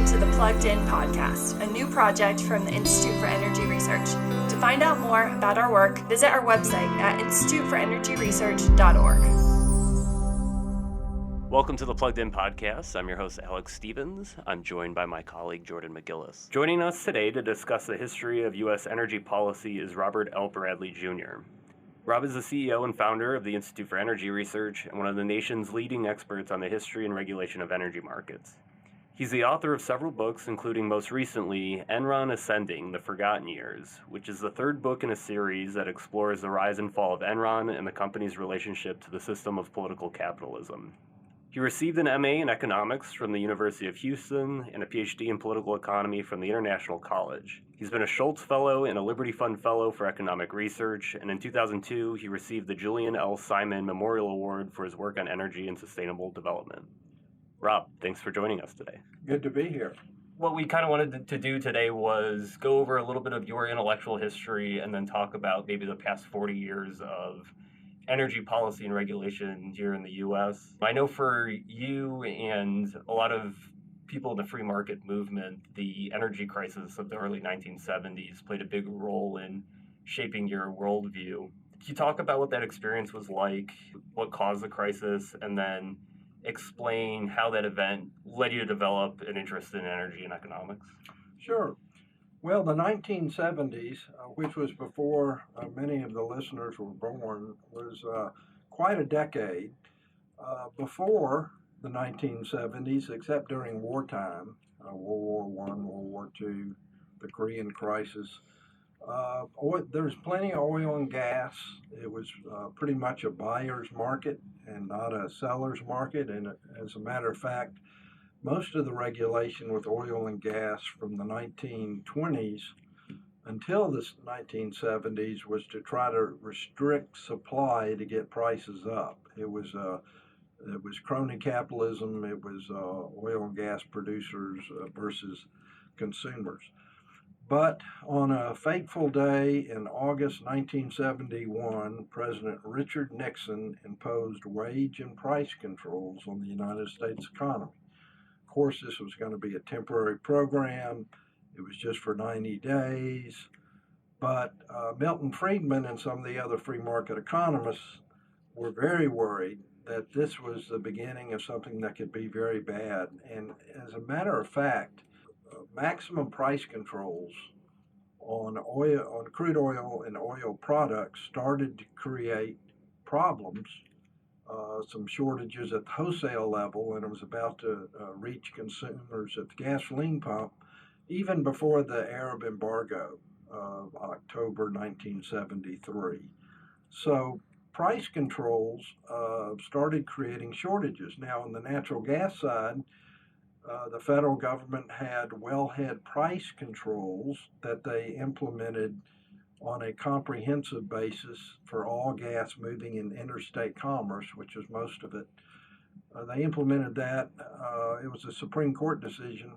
listening to the Plugged In podcast, a new project from the Institute for Energy Research. To find out more about our work, visit our website at instituteforenergyresearch.org. Welcome to the Plugged In podcast. I'm your host, Alex Stevens. I'm joined by my colleague, Jordan McGillis. Joining us today to discuss the history of U.S. energy policy is Robert L. Bradley Jr. Rob is the CEO and founder of the Institute for Energy Research and one of the nation's leading experts on the history and regulation of energy markets. He's the author of several books, including most recently, Enron Ascending, The Forgotten Years, which is the third book in a series that explores the rise and fall of Enron and the company's relationship to the system of political capitalism. He received an MA in economics from the University of Houston and a PhD in political economy from the International College. He's been a Schultz Fellow and a Liberty Fund Fellow for Economic Research, and in 2002, he received the Julian L. Simon Memorial Award for his work on energy and sustainable development. Rob, thanks for joining us today. Good to be here. What we kind of wanted to do today was go over a little bit of your intellectual history and then talk about maybe the past 40 years of energy policy and regulation here in the U.S. I know for you and a lot of people in the free market movement, the energy crisis of the early 1970s played a big role in shaping your worldview. Can you talk about what that experience was like, what caused the crisis, and then explain how that event led you to develop an interest in energy and economics? Sure. Well, the 1970s, which was before many of the listeners were born, was quite a decade. Before the 1970s, except during wartime, World War I, World War II, the Korean crisis, there was plenty of oil and gas. It was pretty much a buyer's market and not a seller's market. And as a matter of fact, most of the regulation with oil and gas from the 1920s until the 1970s was to try to restrict supply to get prices up. It was crony capitalism. It was oil and gas producers versus consumers. But on a fateful day in August 1971, President Richard Nixon imposed wage and price controls on the United States economy. Of course, this was going to be a temporary program. It was just for 90 days. But Milton Friedman and some of the other free market economists were very worried that this was the beginning of something that could be very bad. And as a matter of fact, maximum price controls on crude oil and oil products started to create problems. Some shortages at the wholesale level, and it was about to reach consumers at the gasoline pump even before the Arab embargo of October 1973. So price controls started creating shortages. Now, on the natural gas side, the federal government had wellhead price controls that they implemented on a comprehensive basis for all gas moving in interstate commerce, which is most of it. They implemented that. It was a Supreme Court decision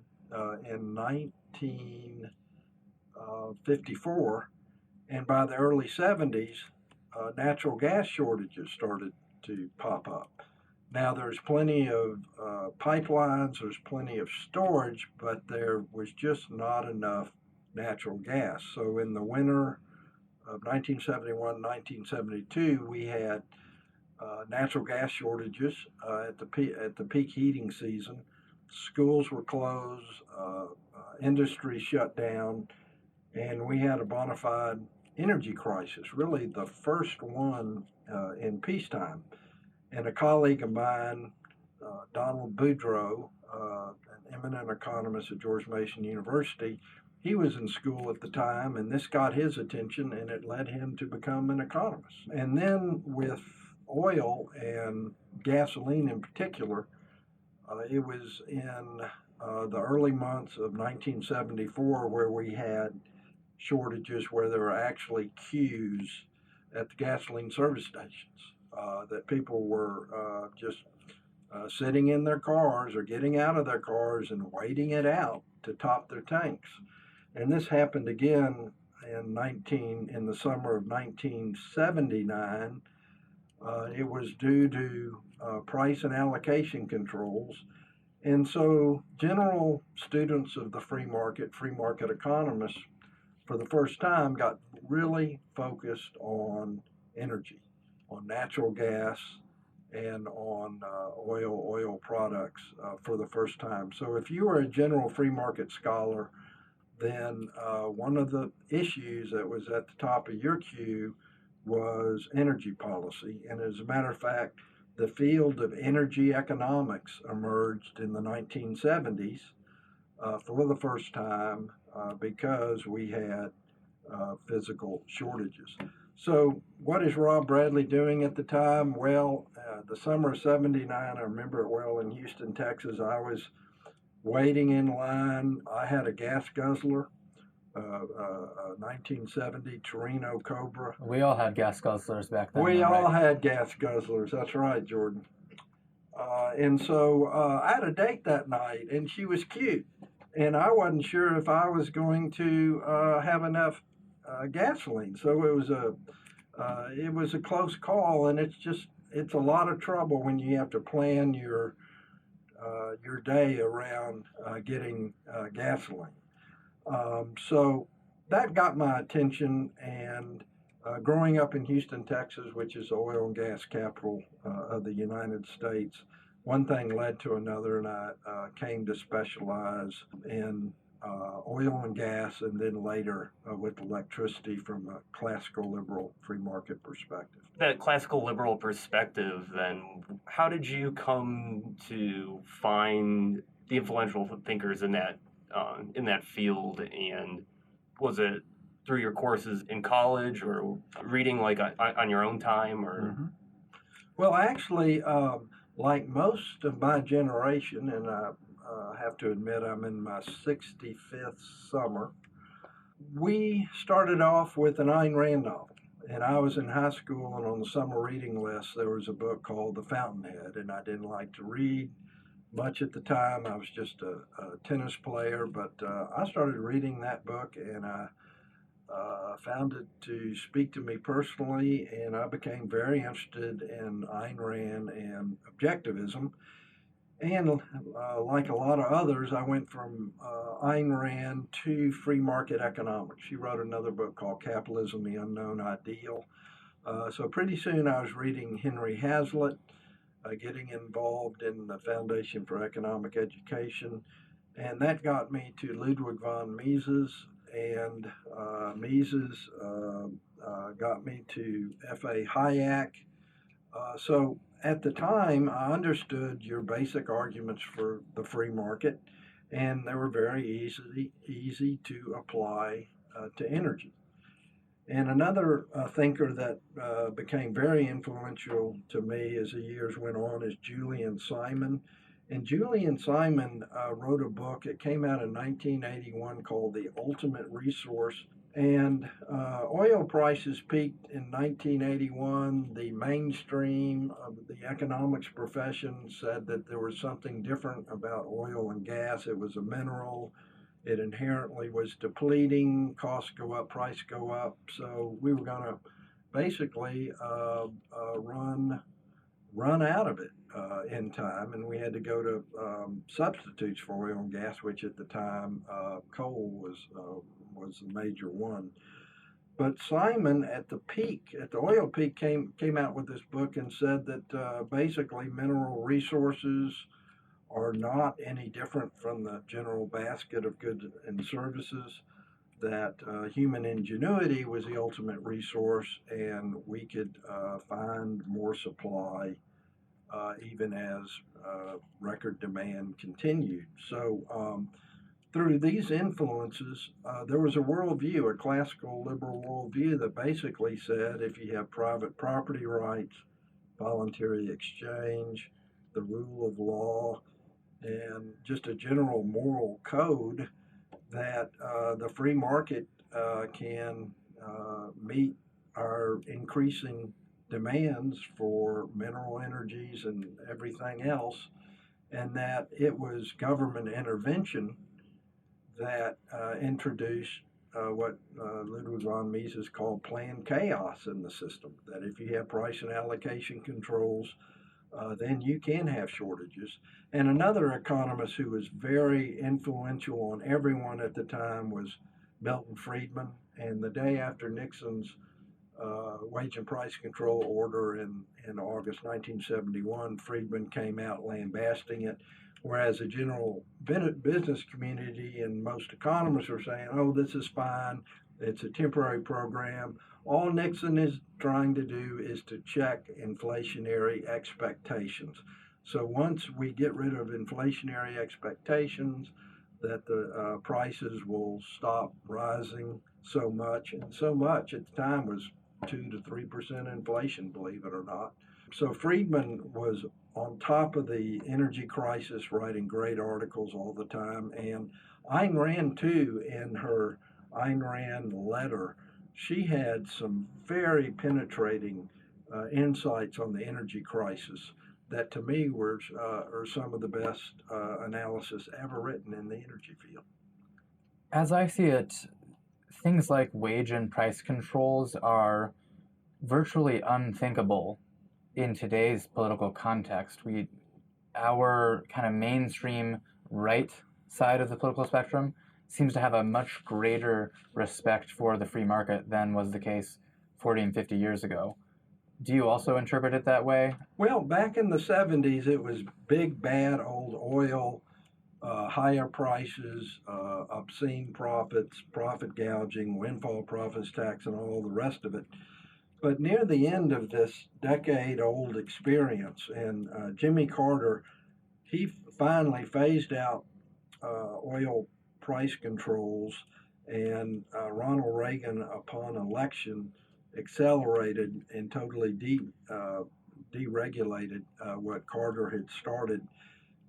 in 1954, and by the early 70s, natural gas shortages started to pop up. Now there's plenty of pipelines, there's plenty of storage, but there was just not enough natural gas. So in the winter of 1971-1972, we had natural gas shortages at the peak heating season. Schools were closed, industry shut down, and we had a bona fide energy crisis, really the first one in peacetime. And a colleague of mine, Donald Boudreaux, an eminent economist at George Mason University, he was in school at the time, and this got his attention, and it led him to become an economist. And then with oil and gasoline in particular, it was in the early months of 1974 where we had shortages, where there were actually queues at the gasoline service stations, that people were just sitting in their cars or getting out of their cars and waiting it out to top their tanks. And this happened again in the summer of 1979. It was due to price and allocation controls, And so general students of the free market economists, for the first time, got really focused on energy, on natural gas, and on oil products for the first time. So if you were a general free market scholar, then one of the issues that was at the top of your queue was energy policy. And as a matter of fact, the field of energy economics emerged in the 1970s for the first time because we had physical shortages. So, what is Rob Bradley doing at the time? Well, the summer of '79, I remember it well in Houston, Texas. I was waiting in line. I had a gas guzzler, a 1970 Torino Cobra. We all had gas guzzlers back then. We though, all right? had gas guzzlers. That's right, Jordan. And so I had a date that night, and she was cute. And I wasn't sure if I was going to have enough gasoline. So it was a close call, and it's a lot of trouble when you have to plan your day around getting gasoline. So that got my attention, and growing up in Houston, Texas, which is the oil and gas capital of the United States, one thing led to another, and I came to specialize in oil and gas, and then later with electricity from a classical liberal free market perspective. That classical liberal perspective, then, how did you come to find the influential thinkers in that field? And was it through your courses in college, or reading like on your own time, or? Mm-hmm. Well, actually, like most of my generation, and I have to admit I'm in my 65th summer, we started off with an Ayn Rand novel. And I was in high school, and on the summer reading list, there was a book called The Fountainhead, and I didn't like to read much at the time. I was just a tennis player, but I started reading that book, and I found it to speak to me personally, and I became very interested in Ayn Rand and objectivism. And like a lot of others, I went from Ayn Rand to free market economics. She wrote another book called Capitalism, the Unknown Ideal. So pretty soon I was reading Henry Hazlitt, getting involved in the Foundation for Economic Education, and that got me to Ludwig von Mises, and Mises got me to F.A. Hayek. So at the time, I understood your basic arguments for the free market, and they were very easy to apply to energy. And another thinker that became very influential to me as the years went on is Julian Simon. And Julian Simon wrote a book. It came out in 1981 called The Ultimate Resource. And oil prices peaked in 1981. The mainstream of the economics profession said that there was something different about oil and gas. It was a mineral. It inherently was depleting. Costs go up, price go up. So we were going to basically run out of it in time, and we had to go to substitutes for oil and gas, which at the time coal was the major one. But Simon, at the oil peak, came out with this book and said that basically mineral resources are not any different from the general basket of goods and services, that human ingenuity was the ultimate resource, and we could find more supply even as record demand continued. So through these influences, there was a worldview, a classical liberal worldview that basically said if you have private property rights, voluntary exchange, the rule of law, and just a general moral code, that the free market can meet our increasing demands for mineral energies and everything else, and that it was government intervention that introduced what Ludwig von Mises called planned chaos in the system. That if you have price and allocation controls, then you can have shortages. And another economist who was very influential on everyone at the time was Milton Friedman. And the day after Nixon's wage and price control order in August 1971, Friedman came out lambasting it, whereas the general business community and most economists were saying, oh, this is fine, it's a temporary program. All Nixon is trying to do is to check inflationary expectations. So once we get rid of inflationary expectations, that the prices will stop rising so much, and so much at the time was 2 to 3% inflation, believe it or not. So Friedman was on top of the energy crisis, writing great articles all the time. And Ayn Rand, too, in her Ayn Rand letter, she had some very penetrating insights on the energy crisis that to me are some of the best analysis ever written in the energy field. As I see it, things like wage and price controls are virtually unthinkable in today's political context. Our kind of mainstream right side of the political spectrum seems to have a much greater respect for the free market than was the case 40 and 50 years ago. Do you also interpret it that way? Well, back in the 70s, it was big, bad old oil, higher prices, obscene profits, profit gouging, windfall profits tax, and all the rest of it. But near the end of this decade-old experience, and Jimmy Carter, he finally phased out oil price controls, and Ronald Reagan, upon election, accelerated and totally deregulated what Carter had started.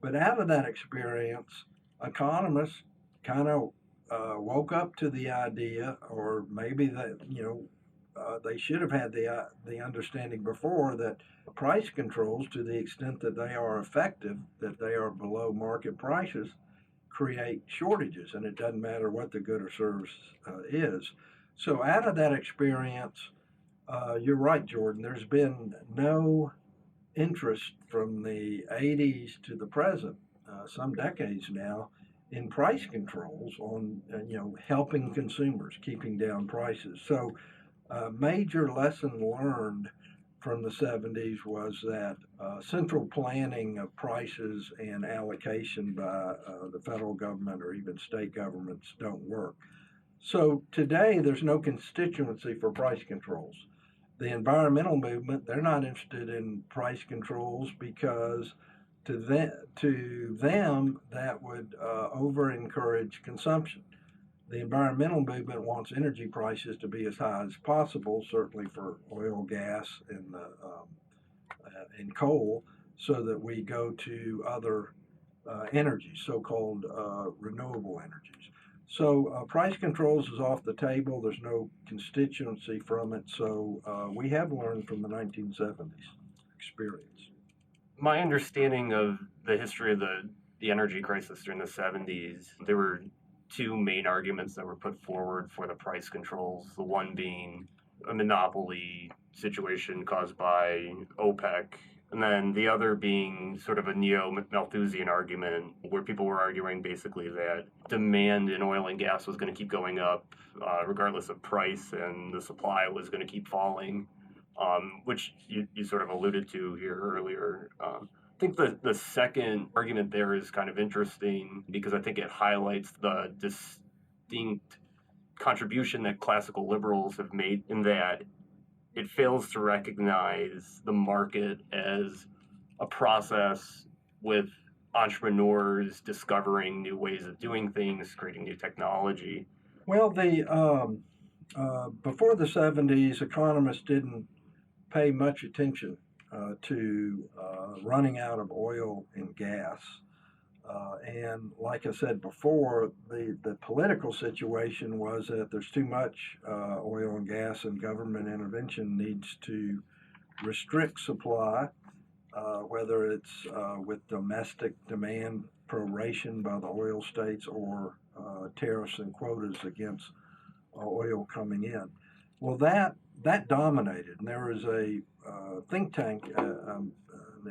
But out of that experience, economists kind of woke up to the idea, or maybe that they should have had the understanding before, that price controls, to the extent that they are effective, that they are below market prices, create shortages, and it doesn't matter what the good or service is. So out of that experience, you're right, Jordan, there's been no interest from the 80s to the present, some decades now, in price controls on helping consumers, keeping down prices. So major lesson learned from the 70s was that central planning of prices and allocation by the federal government or even state governments don't work. So today there's no constituency for price controls. The environmental movement, they're not interested in price controls because to them that would over-encourage consumption. The environmental movement wants energy prices to be as high as possible, certainly for oil, gas, and coal, so that we go to other energies, so-called renewable energies. So price controls is off the table. There's no constituency from it. So we have learned from the 1970s experience. My understanding of the history of the energy crisis during the 70s, there were two main arguments that were put forward for the price controls. The one being a monopoly situation caused by OPEC, and then the other being sort of a neo-Malthusian argument where people were arguing basically that demand in oil and gas was going to keep going up regardless of price, and the supply was going to keep falling, which you sort of alluded to here earlier. I think the second argument there is kind of interesting because I think it highlights the distinct contribution that classical liberals have made in that it fails to recognize the market as a process with entrepreneurs discovering new ways of doing things, creating new technology. Well, before the 70s, economists didn't pay much attention to running out of oil and gas. And like I said before, the political situation was that there's too much oil and gas, and government intervention needs to restrict supply, whether it's with domestic demand proration by the oil states or tariffs and quotas against oil coming in. Well, that dominated, and there was a think tank,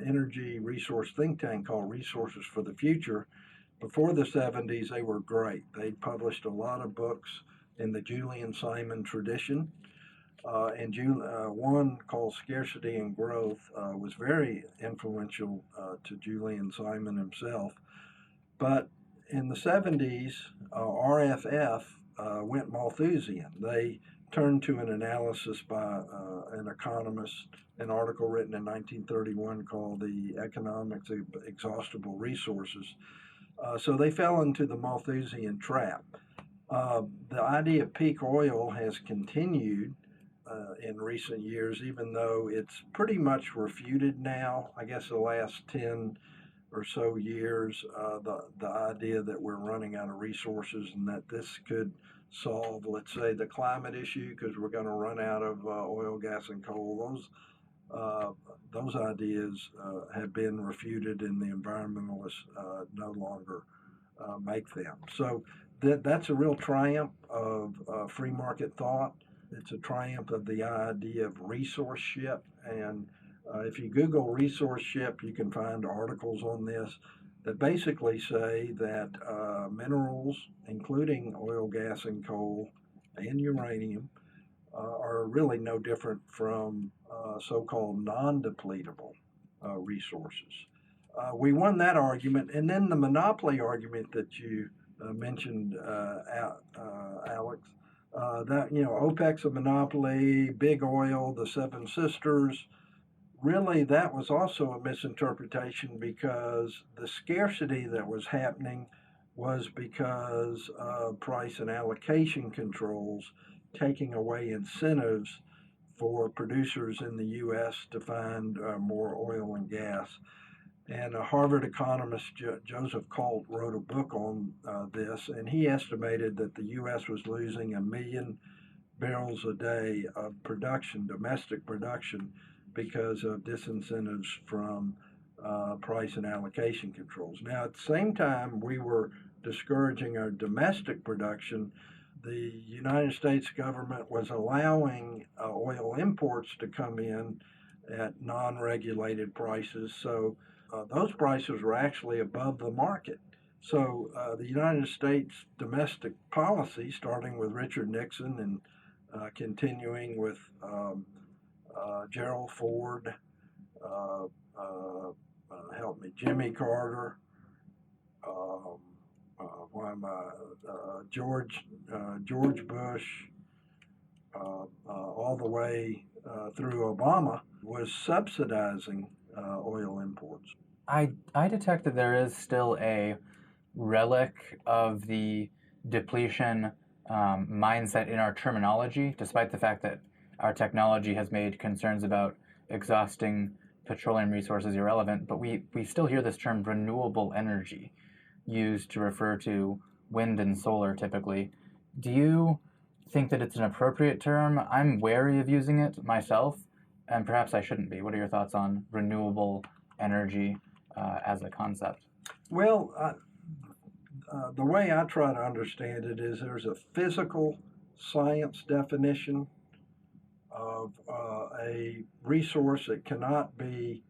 energy resource think tank called Resources for the Future. Before the 70s, they were great. They published a lot of books in the Julian Simon tradition. One called Scarcity and Growth was very influential to Julian Simon himself. But in the 70s, RFF went Malthusian. They turned to an analysis by an economist, an article written in 1931 called The Economics of Exhaustible Resources. So they fell into the Malthusian trap. The idea of peak oil has continued in recent years, even though it's pretty much refuted now. I guess the last 10 or so years, the idea that we're running out of resources and that this could solve, let's say, the climate issue because we're going to run out of oil, gas, and coal. Those ideas have been refuted, and the environmentalists no longer make them. So that's a real triumph of free market thought. It's a triumph of the idea of resource ship. And if you Google resource ship, you can find articles on this that basically say that minerals, including oil, gas, and coal, and uranium, are really no different from so-called non-depletable resources. We won that argument, and then the monopoly argument that you mentioned, Alex, that OPEC's a monopoly, big oil, the Seven Sisters. Really, that was also a misinterpretation because the scarcity that was happening was because of price and allocation controls taking away incentives for producers in the U.S. to find more oil and gas. And a Harvard economist, Joseph Colt, wrote a book on this, and he estimated that the U.S. was losing 1 million barrels a day of production, domestic production, because of disincentives from price and allocation controls. Now, at the same time, we were discouraging our domestic production. The United States government was allowing oil imports to come in at non-regulated prices, so those prices were actually above the market. So the United States domestic policy, starting with Richard Nixon and continuing with Gerald Ford, Jimmy Carter, George Bush, all the way through Obama, was subsidizing oil imports. I detect that there is still a relic of the depletion mindset in our terminology, despite the fact that our technology has made concerns about exhausting petroleum resources irrelevant, but we still hear this term renewable energy used to refer to wind and solar typically. Do you think that it's an appropriate term? I'm wary of using it myself, and perhaps I shouldn't be. What are your thoughts on renewable energy as a concept? Well, the way I try to understand it is there's a physical science definition of a resource that cannot be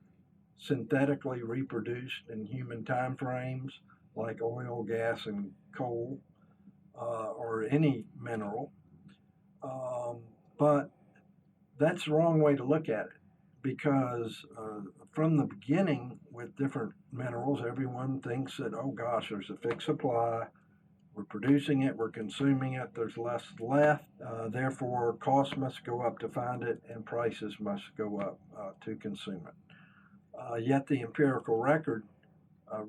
synthetically reproduced in human time frames, like oil, gas, and coal, or any mineral. But that's the wrong way to look at it, because from the beginning with different minerals, everyone thinks that, oh gosh, there's a fixed supply, we're producing it, we're consuming it, there's less left, therefore costs must go up to find it and prices must go up to consume it. Yet the empirical record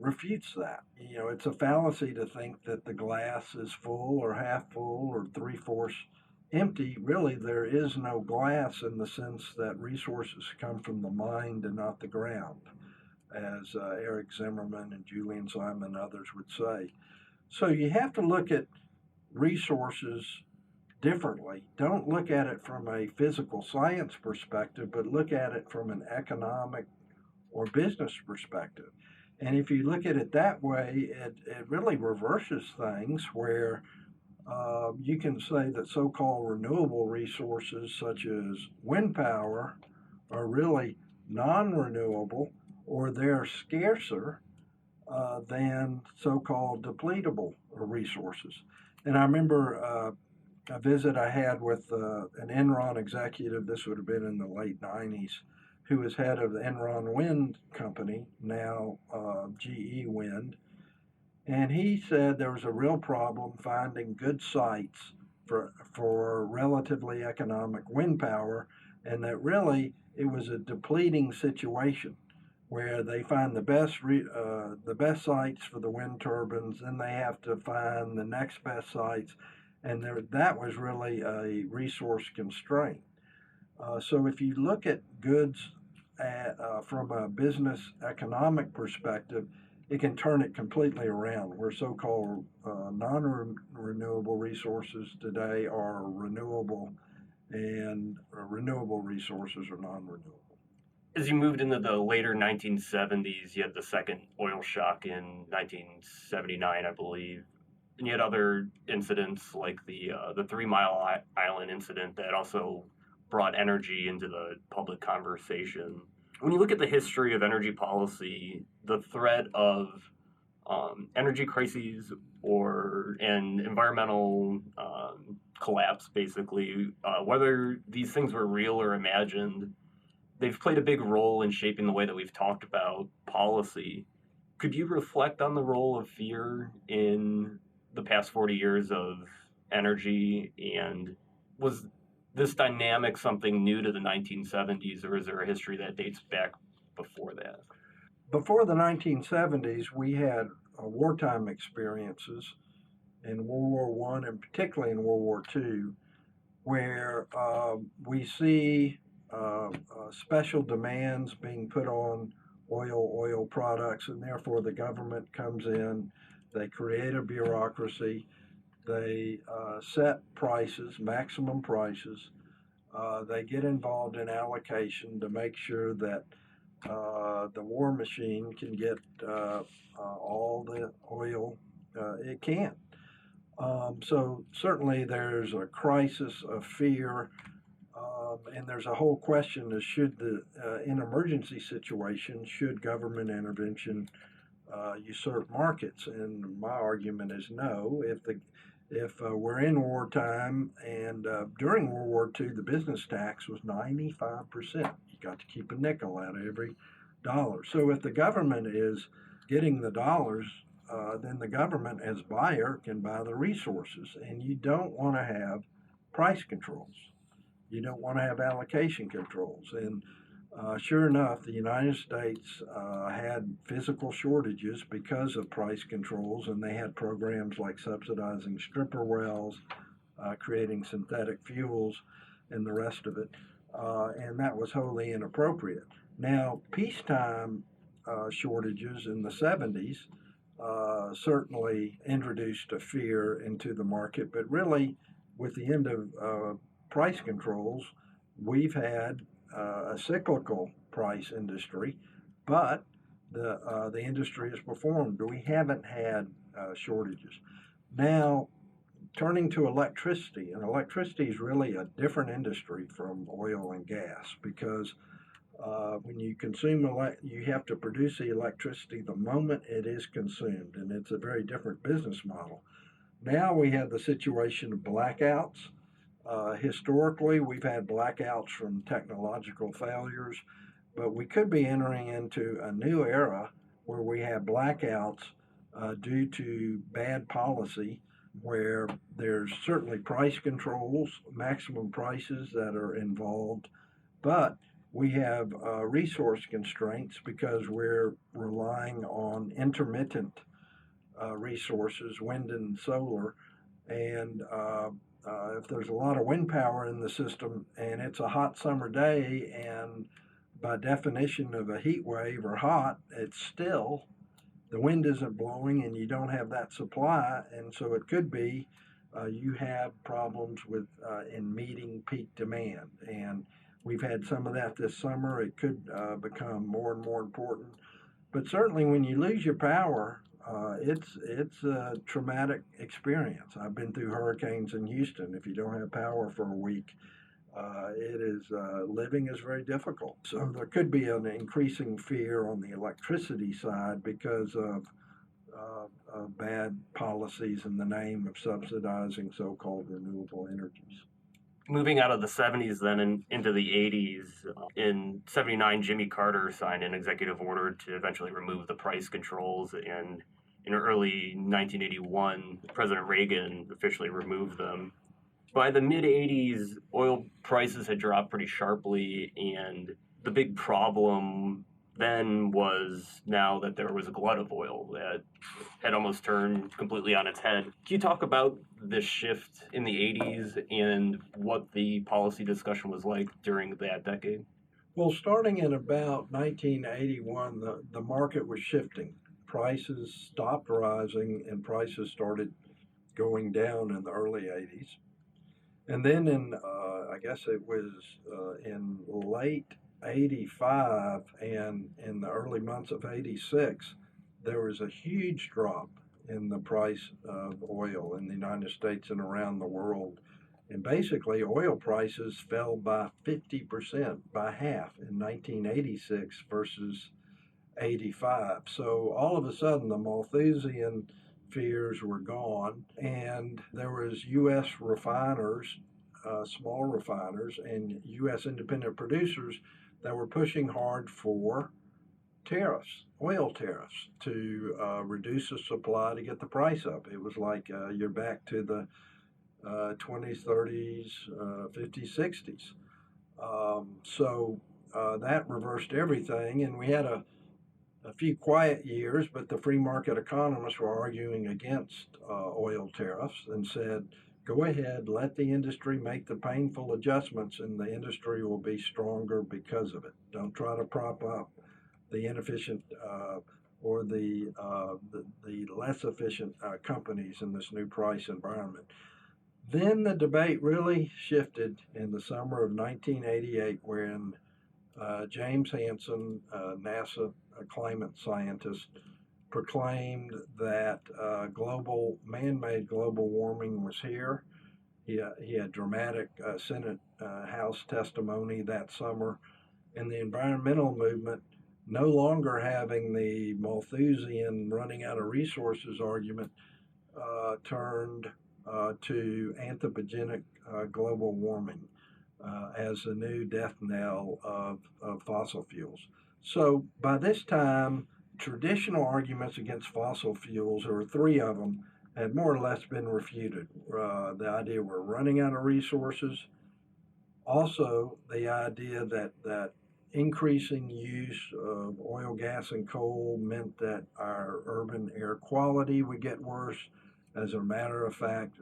refutes that. It's a fallacy to think that the glass is full or half full or 3/4 empty. Really, there is no glass in the sense that resources come from the mind and not the ground, as Eric Zimmerman and Julian Simon and others would say. So you have to look at resources differently. Don't look at it from a physical science perspective, but look at it from an economic or business perspective. And if you look at it that way, it really reverses things where you can say that so-called renewable resources such as wind power are really non-renewable, or they're scarcer than so-called depletable resources. And I remember a visit I had with an Enron executive, this would have been in the late 90s, who was head of the Enron Wind Company, now GE Wind. And he said there was a real problem finding good sites for relatively economic wind power, and that really it was a depleting situation where they find the best sites for the wind turbines, then they have to find the next best sites, and that was really a resource constraint. So if you look at goods from a business economic perspective, it can turn it completely around, where so-called non-renewable resources today are renewable, and renewable resources are non-renewable. As you moved into the later 1970s, you had the second oil shock in 1979, I believe. And you had other incidents like the 3 Mile Island incident that also brought energy into the public conversation. When you look at the history of energy policy, the threat of energy crises and environmental collapse, basically, whether these things were real or imagined, they've played a big role in shaping the way that we've talked about policy. Could you reflect on the role of fear in the past 40 years of energy, and was this dynamic something new to the 1970s, or is there a history that dates back before that? Before the 1970s, we had wartime experiences in World War I and particularly in World War II, where we see special demands being put on oil products, and therefore the government comes in, they create a bureaucracy, they set prices, maximum prices, they get involved in allocation to make sure that the war machine can get all the oil it can. So certainly there's a crisis of fear, and there's a whole question of in emergency situations, should government intervention usurp markets? And my argument is no. If we're in wartime, and during World War II, the business tax was 95%. You got to keep a nickel out of every dollar. So if the government is getting the dollars, then the government as buyer can buy the resources. And you don't want to have price controls. You don't want to have allocation controls. And sure enough, the United States had physical shortages because of price controls, and they had programs like subsidizing stripper wells, creating synthetic fuels, and the rest of it. And that was wholly inappropriate. Now, peacetime shortages in the 70s certainly introduced a fear into the market, but really, with the end of price controls, we've had a cyclical price industry, but the industry has performed. We haven't had shortages. Now, turning to electricity, and electricity is really a different industry from oil and gas, because when you consume you have to produce the electricity the moment it is consumed, and it's a very different business model. Now we have the situation of blackouts. Historically, we've had blackouts from technological failures, but we could be entering into a new era where we have blackouts due to bad policy, where there's certainly price controls, maximum prices that are involved, but we have resource constraints because we're relying on intermittent resources, wind and solar, and if there's a lot of wind power in the system and it's a hot summer day, and by definition of a heat wave or hot, it's still, the wind isn't blowing and you don't have that supply, and so it could be you have problems with in meeting peak demand. And we've had some of that this summer. It could become more and more important. But certainly when you lose your power, it's a traumatic experience. I've been through hurricanes in Houston. If you don't have power for a week, Living is very difficult. So there could be an increasing fear on the electricity side because of bad policies in the name of subsidizing so-called renewable energies. Moving out of the 70s then and into the 80s, in 79, Jimmy Carter signed an executive order to eventually remove the price controls, and in early 1981, President Reagan officially removed them. By the mid-80s, oil prices had dropped pretty sharply, and the big problem then was now that there was a glut of oil that had almost turned completely on its head. Can you talk about this shift in the 80s and what the policy discussion was like during that decade? Well, starting in about 1981, the market was shifting. Prices stopped rising and prices started going down in the early 80s. And then I guess it was in late 85 and in the early months of 86, there was a huge drop in the price of oil in the United States and around the world. And basically, oil prices fell by 50%, by half in 1986 versus 85. So all of a sudden, the Malthusian fears were gone, and there was U.S. refiners, small refiners, and U.S. independent producers that were pushing hard for tariffs, oil tariffs, to reduce the supply to get the price up. It was like you're back to the 20s, 30s, 50s, 60s. So that reversed everything, and we had a few quiet years, but the free market economists were arguing against oil tariffs and said, go ahead, let the industry make the painful adjustments, and the industry will be stronger because of it. Don't try to prop up the inefficient or the less efficient companies in this new price environment. Then the debate really shifted in the summer of 1988 when James Hansen, NASA climate scientist, proclaimed that man-made global warming was here. He had dramatic Senate House testimony that summer, and the environmental movement, no longer having the Malthusian running out of resources argument, turned to anthropogenic global warming as the new death knell of fossil fuels. So by this time, traditional arguments against fossil fuels, there were three of them, had more or less been refuted. The idea we're running out of resources. Also, the idea that increasing use of oil, gas, and coal meant that our urban air quality would get worse. As a matter of fact,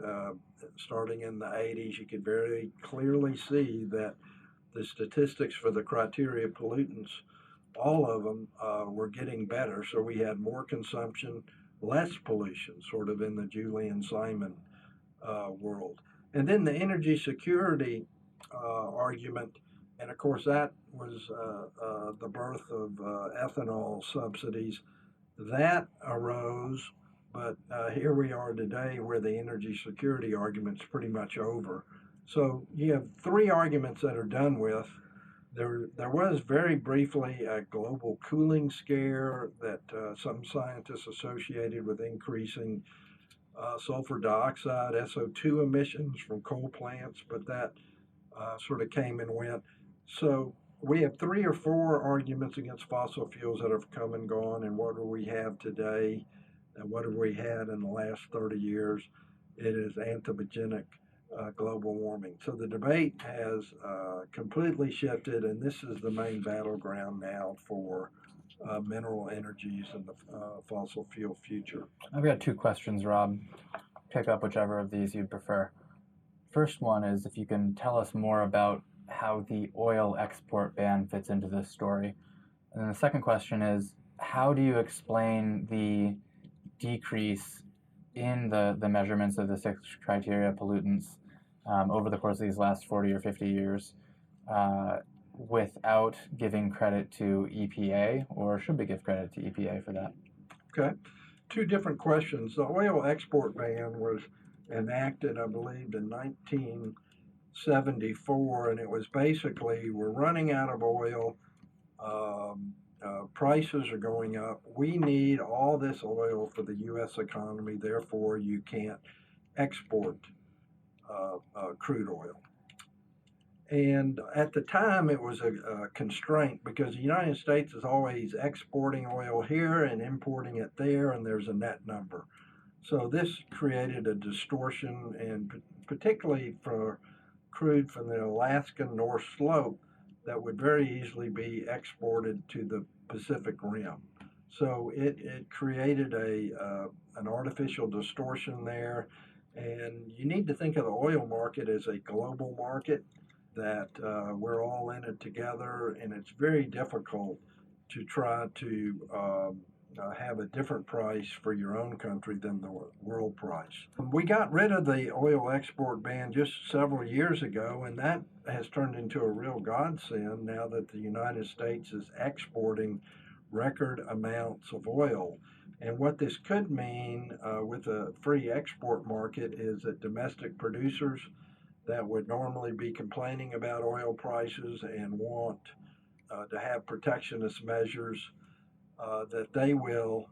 starting in the 80s, you could very clearly see that the statistics for the criteria pollutants, all of them were getting better. So we had more consumption, less pollution, sort of in the Julian Simon world. And then the energy security argument, and of course that was the birth of ethanol subsidies. That arose, but here we are today where the energy security argument's pretty much over. So you have three arguments that are done with. There was very briefly a global cooling scare that some scientists associated with increasing sulfur dioxide, SO2 emissions from coal plants, but that sort of came and went. So we have three or four arguments against fossil fuels that have come and gone, and what do we have today, and what have we had in the last 30 years? It is anthropogenic global warming. So the debate has completely shifted, and this is the main battleground now for mineral energies and the fossil fuel future. I've got two questions, Rob. Pick up whichever of these you prefer. First one is if you can tell us more about how the oil export ban fits into this story. And then the second question is, how do you explain the decrease in the measurements of the 6 criteria pollutants over the course of these last 40 or 50 years without giving credit to EPA, or should we give credit to EPA for that? Okay. Two different questions. The oil export ban was enacted, I believe, in 74, and it was basically we're running out of oil. Prices are going up. We need all this oil for the U.S. economy. Therefore, you can't export crude oil. And at the time, it was a constraint because the United States is always exporting oil here and importing it there, and there's a net number. So this created a distortion, and particularly for crude from the Alaskan North Slope that would very easily be exported to the Pacific Rim. So it created an artificial distortion there, and you need to think of the oil market as a global market, that we're all in it together, and it's very difficult to try to have a different price for your own country than the world price. We got rid of the oil export ban just several years ago, and that has turned into a real godsend now that the United States is exporting record amounts of oil. And what this could mean with a free export market is that domestic producers that would normally be complaining about oil prices and want to have protectionist measures, that they will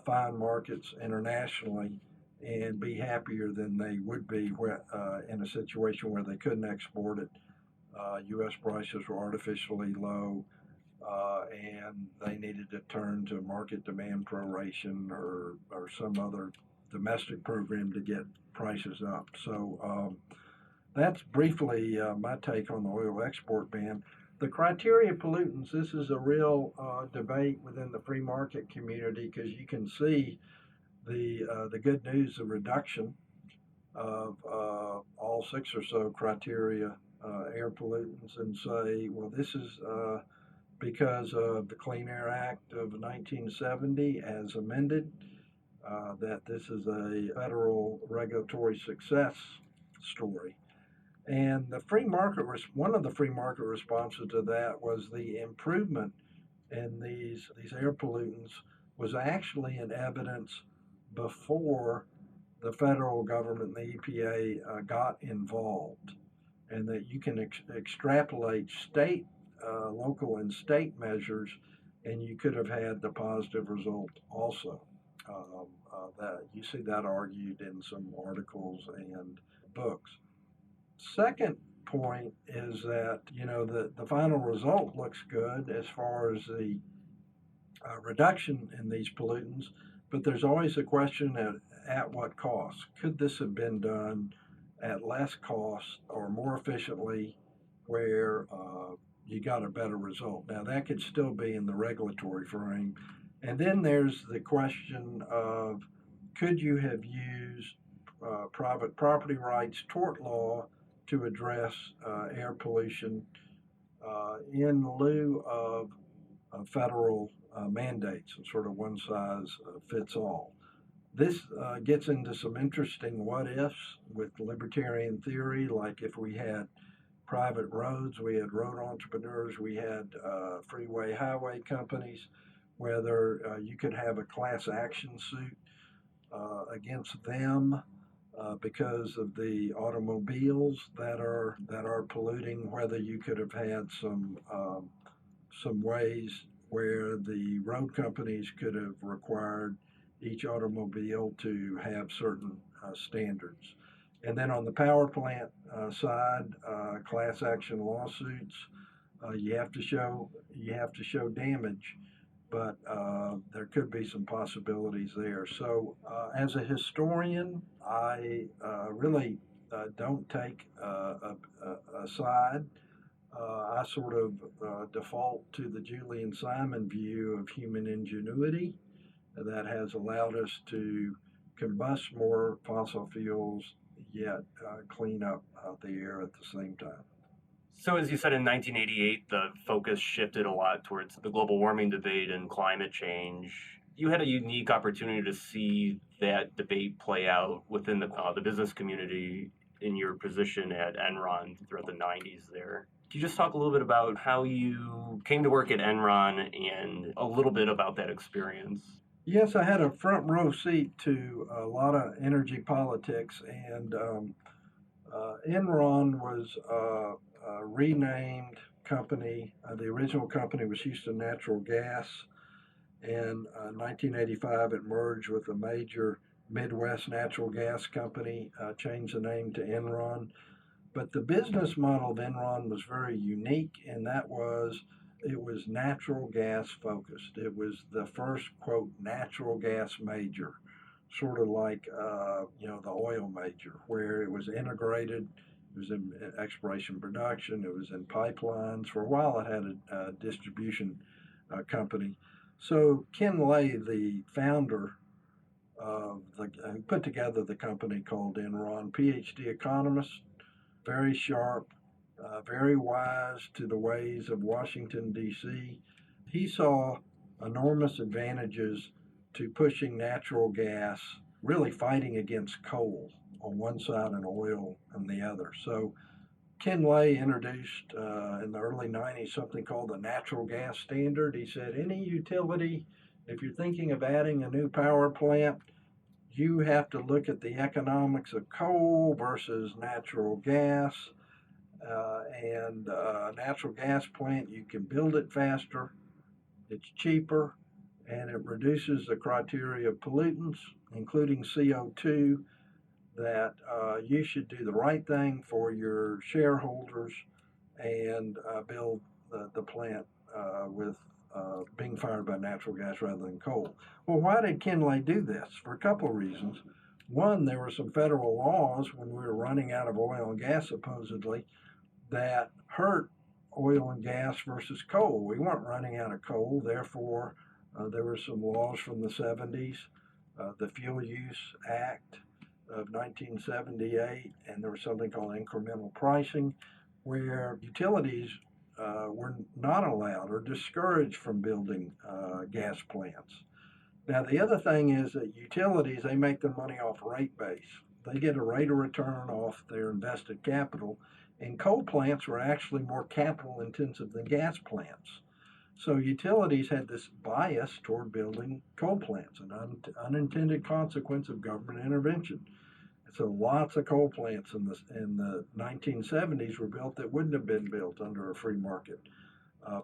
find markets internationally and be happier than they would be in a situation where they couldn't export it. U.S. prices were artificially low, and they needed to turn to market demand proration or some other domestic program to get prices up. So that's briefly my take on the oil export ban. The criteria of pollutants, this is a real debate within the free market community because you can see the good news of reduction of all 6 or so criteria air pollutants and say, well, this is because of the Clean Air Act of 1970 as amended, that this is a federal regulatory success story. And the free market, one of the free market responses to that was the improvement in these air pollutants was actually in evidence before the federal government and the EPA got involved, and that you can extrapolate state, local and state measures, and you could have had the positive result also. That you see that argued in some articles and books. Second point is that, the final result looks good as far as the reduction in these pollutants, but there's always a question at what cost. Could this have been done at less cost or more efficiently where you got a better result? Now, that could still be in the regulatory frame. And then there's the question of, could you have used private property rights tort law to address air pollution in lieu of federal mandates, and sort of one size fits all. This gets into some interesting what ifs with libertarian theory, like if we had private roads, we had road entrepreneurs, we had freeway highway companies, whether you could have a class action suit against them because of the automobiles that are polluting, whether you could have had some ways where the road companies could have required each automobile to have certain standards. And then on the power plant side, class action lawsuits, you have to show damage, but there could be some possibilities there. So as a historian, I really don't take a side. I sort of default to the Julian Simon view of human ingenuity that has allowed us to combust more fossil fuels, yet clean up the air at the same time. So as you said, in 1988, the focus shifted a lot towards the global warming debate and climate change. You had a unique opportunity to see that debate play out within the business community in your position at Enron throughout the 90s there. Can you just talk a little bit about how you came to work at Enron and a little bit about that experience? Yes, I had a front row seat to a lot of energy politics, and Enron was a renamed company. The original company was Houston Natural Gas. In 1985, it merged with a major Midwest natural gas company, changed the name to Enron. But the business model of Enron was very unique, and that was it was natural gas focused. It was the first, quote, natural gas major, sort of like, the oil major, where it was integrated. It was in exploration production. It was in pipelines. For a while, it had a distribution company. So Ken Lay, the founder who put together the company called Enron, PhD economist, very sharp, very wise to the ways of Washington, D.C. He saw enormous advantages to pushing natural gas, really fighting against coal on one side and oil on the other. So Ken Lay introduced in the early 90s something called the natural gas standard. He said any utility, if you're thinking of adding a new power plant, you have to look at the economics of coal versus natural gas. And a natural gas plant, you can build it faster, it's cheaper, and it reduces the criteria of pollutants, including CO2, that you should do the right thing for your shareholders and build the plant with being fired by natural gas rather than coal. Well, why did Ken Lay do this? For a couple of reasons. One, there were some federal laws when we were running out of oil and gas, supposedly, that hurt oil and gas versus coal. We weren't running out of coal, therefore, there were some laws from the 70s, the Fuel Use Act of 1978, and there was something called incremental pricing, where utilities were not allowed or discouraged from building gas plants. Now, the other thing is that utilities, they make their money off rate base. They get a rate of return off their invested capital, and coal plants were actually more capital intensive than gas plants. So utilities had this bias toward building coal plants, an unintended consequence of government intervention. So lots of coal plants in the 1970s were built that wouldn't have been built under a free market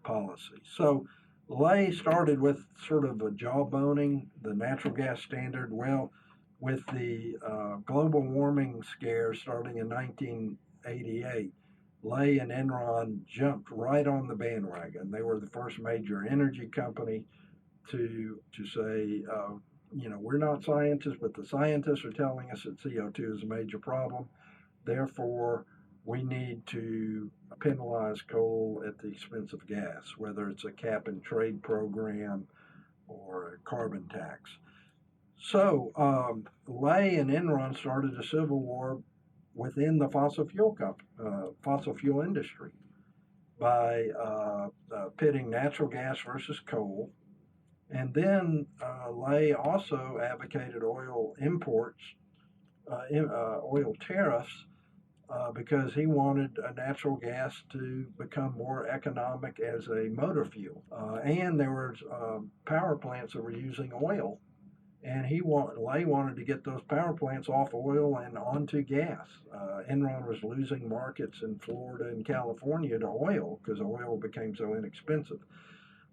policy. So Lay started with sort of a jawboning, the natural gas standard. Well, with the global warming scare starting in 1988, Lay and Enron jumped right on the bandwagon. They were the first major energy company to say, we're not scientists, but the scientists are telling us that CO2 is a major problem. Therefore, we need to penalize coal at the expense of gas, whether it's a cap and trade program or a carbon tax. So Lay and Enron started a civil war within the fossil fuel industry by pitting natural gas versus coal. And then Lay also advocated oil imports, oil tariffs, because he wanted natural gas to become more economic as a motor fuel. And there were power plants that were using oil. And Lay wanted to get those power plants off oil and onto gas. Enron was losing markets in Florida and California to oil because oil became so inexpensive.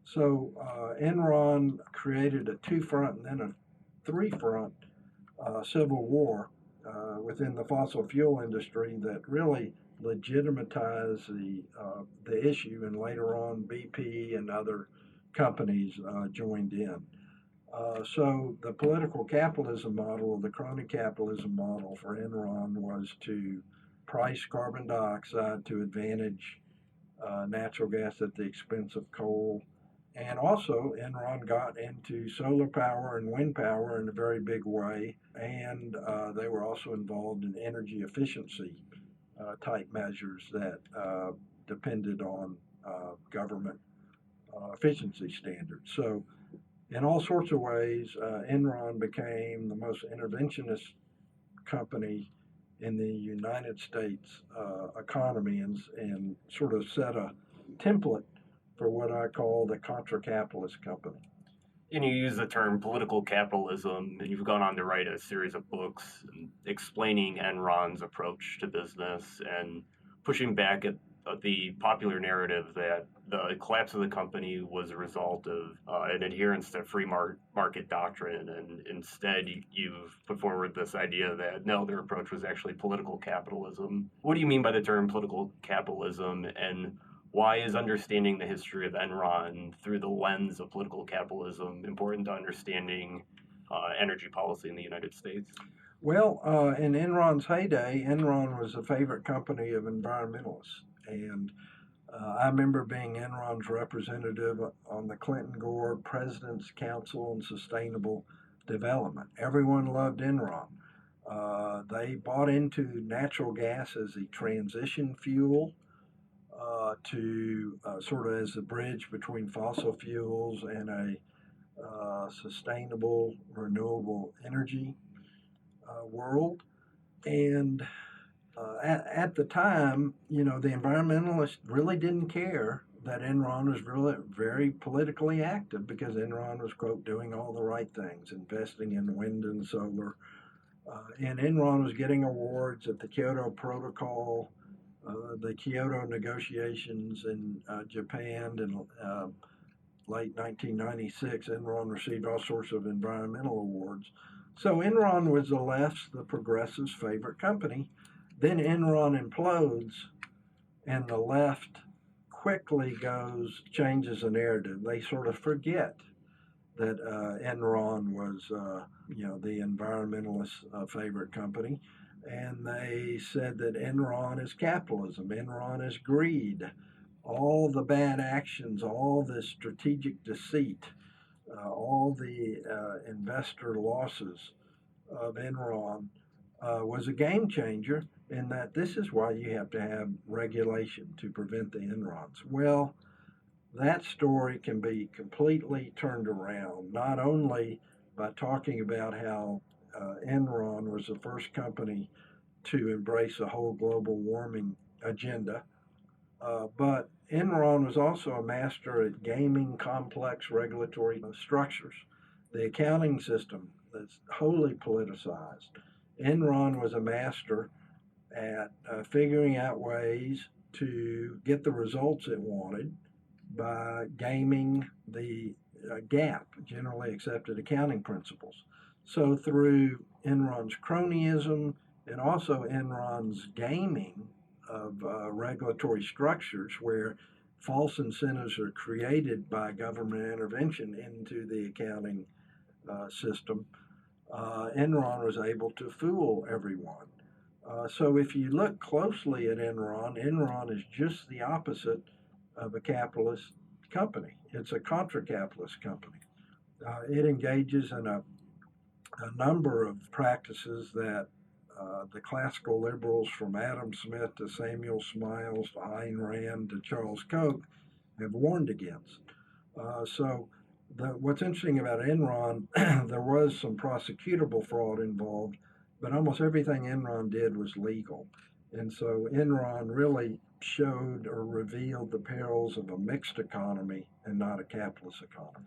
So Enron created a two-front and then a three-front civil war within the fossil fuel industry that really legitimatized the issue, and later on BP and other companies joined in. So the political capitalism model, or the crony capitalism model for Enron, was to price carbon dioxide to advantage natural gas at the expense of coal. And also, Enron got into solar power and wind power in a very big way, and they were also involved in energy efficiency type measures that depended on government efficiency standards. So, in all sorts of ways, Enron became the most interventionist company in the United States economy and sort of set a template for what I call the contra-capitalist company. And you use the term political capitalism, and you've gone on to write a series of books explaining Enron's approach to business and pushing back at the popular narrative that the collapse of the company was a result of an adherence to market doctrine, and instead you've put forward this idea that no, their approach was actually political capitalism. What do you mean by the term political capitalism, and why is understanding the history of Enron through the lens of political capitalism important to understanding energy policy in the United States? Well, in Enron's heyday, Enron was a favorite company of environmentalists. And I remember being Enron's representative on the Clinton Gore President's Council on Sustainable Development. Everyone loved Enron. They bought into natural gas as a transition fuel to sort of as a bridge between fossil fuels and a sustainable, renewable energy world. And at the time, the environmentalists really didn't care that Enron was really very politically active because Enron was, quote, doing all the right things, investing in wind and solar. And Enron was getting awards at the Kyoto Protocol, the Kyoto negotiations in Japan in late 1996. Enron received all sorts of environmental awards. So Enron was the left's, the progressives' favorite company. Then Enron implodes, and the left quickly changes the narrative. They sort of forget that Enron was, the environmentalist favorite company, and they said that Enron is capitalism, Enron is greed, all the bad actions, all the strategic deceit, all the investor losses of Enron was a game changer in that this is why you have to have regulation to prevent the Enrons. Well, that story can be completely turned around, not only by talking about how Enron was the first company to embrace a whole global warming agenda, but Enron was also a master at gaming complex regulatory structures. The accounting system that's wholly politicized. Enron was a master at figuring out ways to get the results it wanted by gaming the GAAP, generally accepted accounting principles. So through Enron's cronyism and also Enron's gaming of regulatory structures where false incentives are created by government intervention into the accounting system, Enron was able to fool everyone. So if you look closely at Enron, Enron is just the opposite of a capitalist company. It's a contra-capitalist company. It engages in a number of practices that the classical liberals from Adam Smith to Samuel Smiles to Ayn Rand to Charles Koch have warned against. What's interesting about Enron, there was some prosecutable fraud involved, but almost everything Enron did was legal. And so Enron really showed or revealed the perils of a mixed economy and not a capitalist economy.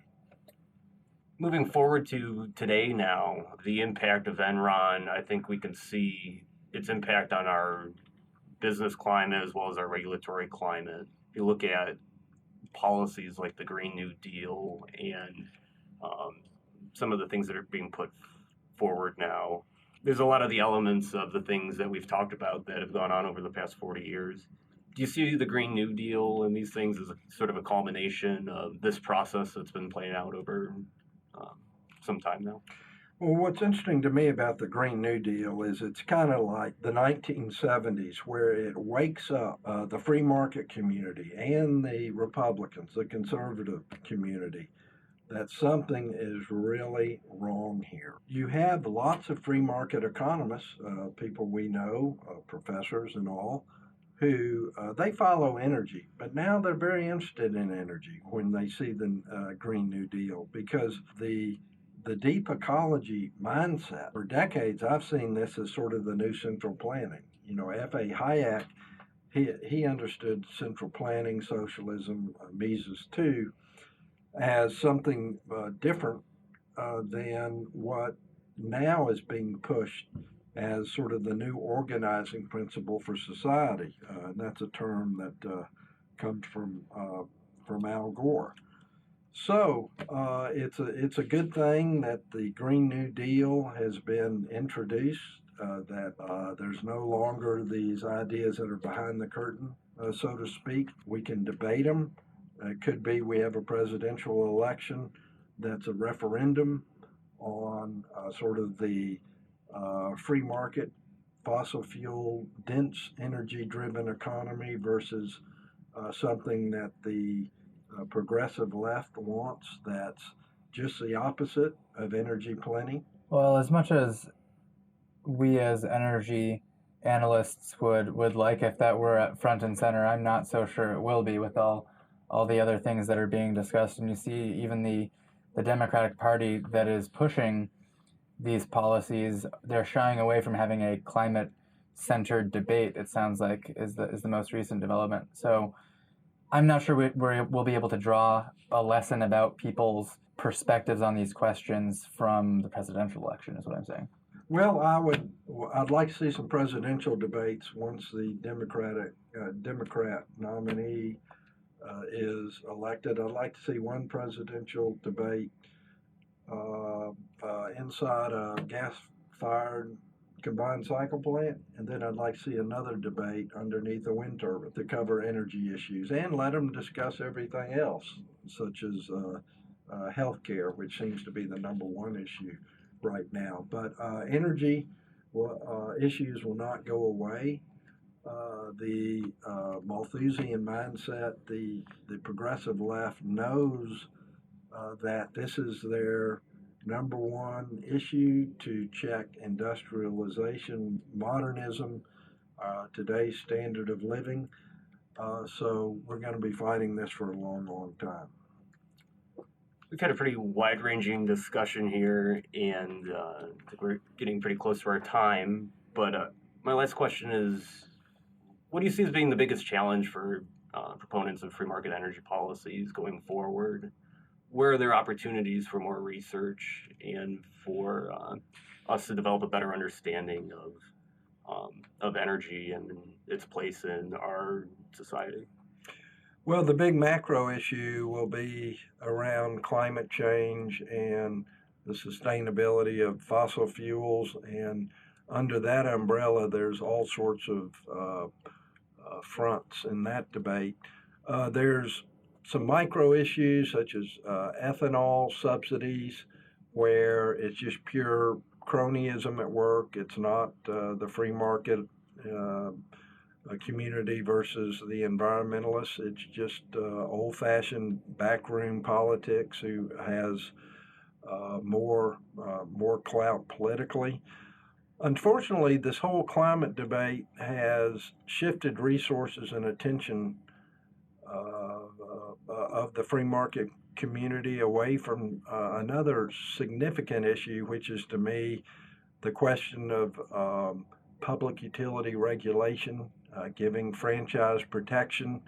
Moving forward to today now, the impact of Enron, I think we can see its impact on our business climate as well as our regulatory climate. If you look at policies like the Green New Deal and some of the things that are being put forward now, there's a lot of the elements of the things that we've talked about that have gone on over the past 40 years. Do you see the Green New Deal and these things as sort of a culmination of this process that's been playing out over some time now? Well, what's interesting to me about the Green New Deal is it's kind of like the 1970s, where it wakes up the free market community and the Republicans, the conservative community, that something is really wrong here. You have lots of free market economists, people we know, professors and all, who they follow energy, but now they're very interested in energy when they see the Green New Deal, because the deep ecology mindset, for decades I've seen this as sort of the new central planning. F.A. Hayek, he understood central planning, socialism, Mises too, as something different than what now is being pushed as sort of the new organizing principle for society. And that's a term that comes from Al Gore. So it's a good thing that the Green New Deal has been introduced. That there's no longer these ideas that are behind the curtain, so to speak. We can debate them. It could be we have a presidential election that's a referendum on sort of the free market, fossil fuel, dense energy driven economy versus something that the progressive left wants that's just the opposite of energy plenty. Well, as much as we as energy analysts would like if that were at front and center, I'm not so sure it will be with all the other things that are being discussed. And you see even the Democratic Party that is pushing these policies, they're shying away from having a climate-centered debate, it sounds like, is the most recent development. So I'm not sure we'll be able to draw a lesson about people's perspectives on these questions from the presidential election, is what I'm saying. Well, I'd like to see some presidential debates once the Democrat nominee is elected. I'd like to see one presidential debate inside a gas-fired combined cycle plant, and then I'd like to see another debate underneath a wind turbine to cover energy issues and let them discuss everything else, such as healthcare, which seems to be the number one issue right now. But energy issues will not go away. The Malthusian mindset, the progressive left knows that this is their number one issue to check industrialization, modernism, today's standard of living. So we're going to be fighting this for a long, long time. We've had a pretty wide-ranging discussion here, and I think we're getting pretty close to our time. But my last question is, what do you see as being the biggest challenge for proponents of free market energy policies going forward? Where are there opportunities for more research and for us to develop a better understanding of energy and its place in our society? Well, the big macro issue will be around climate change and the sustainability of fossil fuels. And under that umbrella, there's all sorts of fronts in that debate. There's some micro issues such as ethanol subsidies, where it's just pure cronyism at work. It's not the free market community versus the environmentalists. It's just old-fashioned backroom politics who has more clout politically. Unfortunately, this whole climate debate has shifted resources and attention of the free market community away from another significant issue, which is to me the question of public utility regulation, giving franchise protection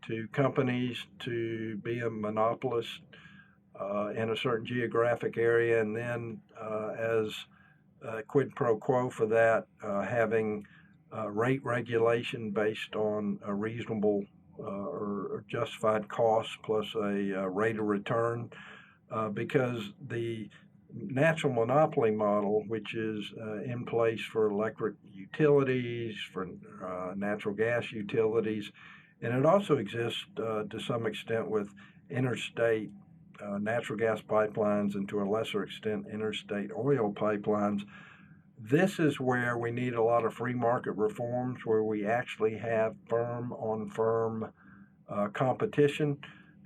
to companies to be a monopolist in a certain geographic area, and then as quid pro quo for that, having rate regulation based on a reasonable or justified cost plus a rate of return, because the natural monopoly model, which is in place for electric utilities, for natural gas utilities, and it also exists to some extent with interstate natural gas pipelines and to a lesser extent interstate oil pipelines. This is where we need a lot of free market reforms, where we actually have firm on firm competition.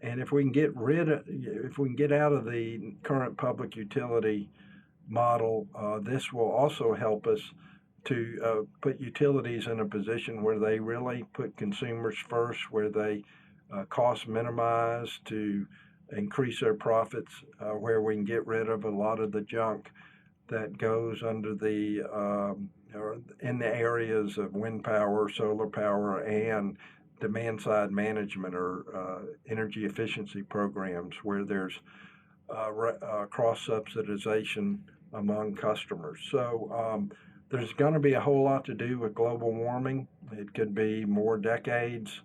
And if we can get out of the current public utility model, this will also help us to put utilities in a position where they really put consumers first, where they cost minimize to increase their profits, where we can get rid of a lot of the junk that goes under the in the areas of wind power, solar power, and demand side management or energy efficiency programs where there's cross subsidization among customers. So there's going to be a whole lot to do with global warming. It could be more decades,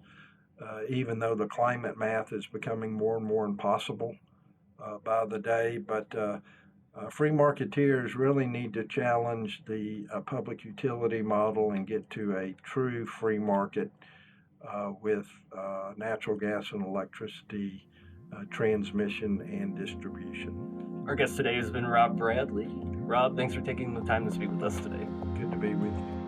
even though the climate math is becoming more and more impossible by the day. But free marketeers really need to challenge the public utility model and get to a true free market with natural gas and electricity transmission and distribution. Our guest today has been Rob Bradley. Rob, thanks for taking the time to speak with us today. Good to be with you.